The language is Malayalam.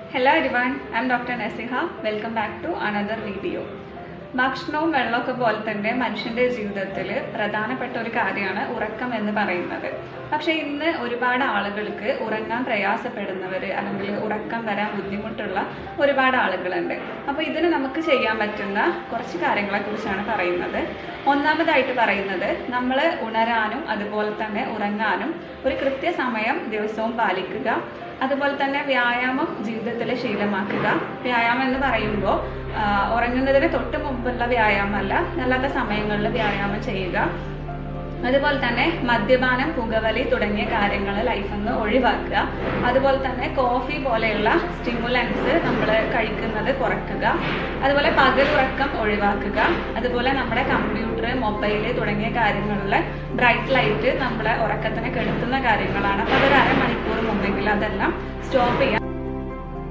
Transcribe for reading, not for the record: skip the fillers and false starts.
Hello everyone, I am Dr. Nasiha. Welcome back to another video. ഭക്ഷണവും വെള്ളമൊക്കെ പോലെ തന്നെ മനുഷ്യന്റെ ജീവിതത്തിൽ പ്രധാനപ്പെട്ട ഒരു കാര്യമാണ് ഉറക്കം എന്ന് പറയുന്നത്. പക്ഷേ ഇന്ന് ഒരുപാട് ആളുകൾക്ക് ഉറങ്ങാൻ പ്രയാസപ്പെടുന്നവർ അല്ലെങ്കിൽ ഉറക്കം വരാൻ ബുദ്ധിമുട്ടുള്ള ഒരുപാട് ആളുകളുണ്ട്. അപ്പോൾ ഇതിന് നമുക്ക് ചെയ്യാൻ പറ്റുന്ന കുറച്ച് കാര്യങ്ങളെക്കുറിച്ചാണ് പറയുന്നത്. ഒന്നാമതായിട്ട് പറയുന്നത്, നമ്മൾ ഉണരാനും അതുപോലെ തന്നെ ഉറങ്ങാനും ഒരു കൃത്യസമയം ദിവസവും പാലിക്കുക. അതുപോലെ തന്നെ വ്യായാമം ജീവിതത്തിൽ ശീലമാക്കുക. വ്യായാമം എന്ന് പറയുമ്പോൾ ഉറങ്ങുന്നതിന് തൊട്ട് മുമ്പുള്ള വ്യായാമമല്ല, അല്ലാത്ത സമയങ്ങളിൽ വ്യായാമം ചെയ്യുക. അതുപോലെ തന്നെ മദ്യപാനം, പുകവലി തുടങ്ങിയ കാര്യങ്ങൾ ലൈഫിൽ നിന്ന് ഒഴിവാക്കുക. അതുപോലെ തന്നെ കോഫി പോലെയുള്ള സ്റ്റിമുലൻസ് നമ്മൾ കഴിക്കുന്നത് കുറയ്ക്കുക. അതുപോലെ പകലുറക്കം ഒഴിവാക്കുക. അതുപോലെ നമ്മുടെ കമ്പ്യൂട്ടർ, മൊബൈൽ തുടങ്ങിയ കാര്യങ്ങളിൽ ബ്രൈറ്റ് ലൈറ്റ് നമ്മളെ ഉറക്കത്തിനെ കെടുത്തുന്ന കാര്യങ്ങളാണ്. അപ്പോൾ അതൊരു അരമണിക്കൂർ മുമ്പെങ്കിൽ അതെല്ലാം സ്റ്റോപ്പ് ചെയ്യാം.